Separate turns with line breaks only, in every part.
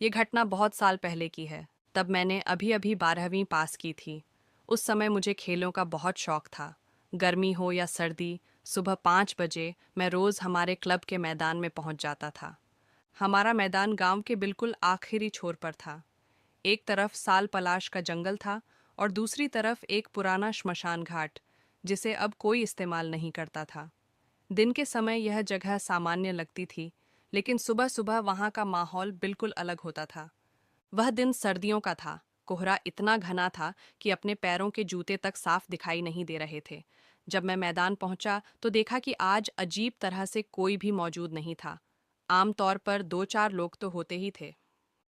ये घटना बहुत साल पहले की है। तब मैंने अभी अभी 12वीं पास की थी। उस समय मुझे खेलों का बहुत शौक था। गर्मी हो या सर्दी, सुबह 5 बजे मैं रोज़ हमारे क्लब के मैदान में पहुंच जाता था। हमारा मैदान गांव के बिल्कुल आखिरी छोर पर था। एक तरफ साल पलाश का जंगल था और दूसरी तरफ एक पुराना श्मशान घाट, जिसे अब कोई इस्तेमाल नहीं करता था। दिन के समय यह जगह सामान्य लगती थी, लेकिन सुबह सुबह वहाँ का माहौल बिल्कुल अलग होता था। वह दिन सर्दियों का था। कोहरा इतना घना था कि अपने पैरों के जूते तक साफ दिखाई नहीं दे रहे थे। जब मैं मैदान पहुंचा तो देखा कि आज अजीब तरह से कोई भी मौजूद नहीं था। आमतौर पर 2-4 लोग तो होते ही थे।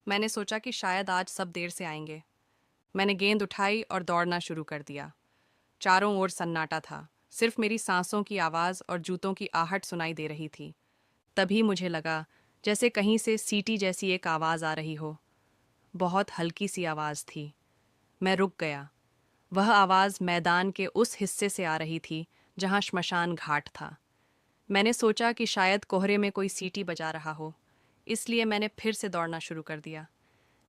मैंने सोचा कि शायद आज सब देर से आएंगे। मैंने गेंद उठाई और दौड़ना शुरू कर दिया। चारों ओर सन्नाटा था। सिर्फ मेरी सांसों की आवाज़ और जूतों की आहट सुनाई दे रही थी। तभी मुझे लगा जैसे कहीं से सीटी जैसी एक आवाज़ आ रही हो। बहुत हल्की सी आवाज़ थी। मैं रुक गया। वह आवाज़ मैदान के उस हिस्से से आ रही थी जहाँ श्मशान घाट था। मैंने सोचा कि शायद कोहरे में कोई सीटी बजा रहा हो, इसलिए मैंने फिर से दौड़ना शुरू कर दिया।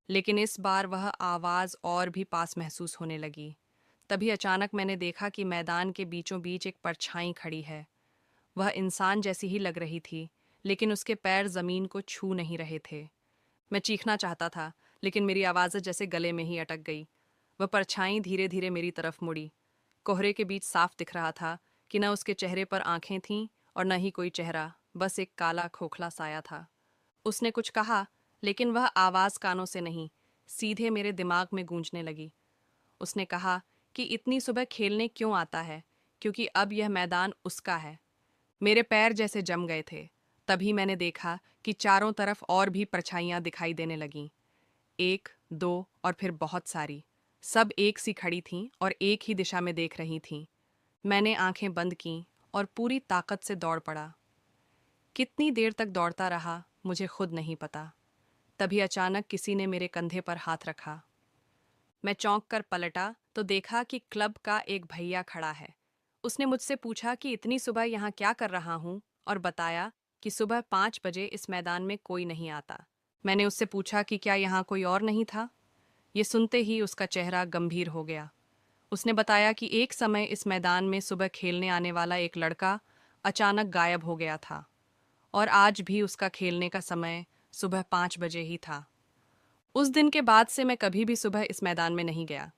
लेकिन इस बार वह आवाज़ और भी पास महसूस होने लगी। तभी अचानक मैंने देखा कि मैदान के बीचों बीच एक परछाई खड़ी है। वह इंसान जैसी ही लग रही थी, लेकिन उसके पैर ज़मीन को छू नहीं रहे थे। मैं चीखना चाहता था, लेकिन मेरी आवाज़ जैसे गले में ही अटक गई। वह परछाई धीरे धीरे मेरी तरफ मुड़ी। कोहरे के बीच साफ दिख रहा था कि न उसके चेहरे पर आंखें थीं और न ही कोई चेहरा, बस एक काला खोखला साया था। उसने कुछ कहा, लेकिन वह आवाज़ कानों से नहीं, सीधे मेरे दिमाग में गूंजने लगी। उसने कहा कि इतनी सुबह खेलने क्यों आता है, क्योंकि अब यह मैदान उसका है। मेरे पैर जैसे जम गए थे। तभी मैंने देखा कि चारों तरफ और भी परछाइयाँ दिखाई देने लगीं। एक, दो और फिर बहुत सारी। सब एक सी खड़ी थीं और एक ही दिशा में देख रही थीं। मैंने आंखें बंद कीं और पूरी ताकत से दौड़ पड़ा। कितनी देर तक दौड़ता रहा, मुझे खुद नहीं पता। तभी अचानक किसी ने मेरे कंधे पर हाथ रखा। मैं चौंक कर पलटा तो देखा कि क्लब का एक भैया खड़ा है। उसने मुझसे पूछा कि इतनी सुबह यहाँ क्या कर रहा हूँ और बताया कि सुबह 5 बजे इस मैदान में कोई नहीं आता। मैंने उससे पूछा कि क्या यहाँ कोई और नहीं था। ये सुनते ही उसका चेहरा गंभीर हो गया। उसने बताया कि एक समय इस मैदान में सुबह खेलने आने वाला एक लड़का अचानक गायब हो गया था और आज भी उसका खेलने का समय सुबह 5 बजे ही था। उस दिन के बाद से मैं कभी भी सुबह इस मैदान में नहीं गया।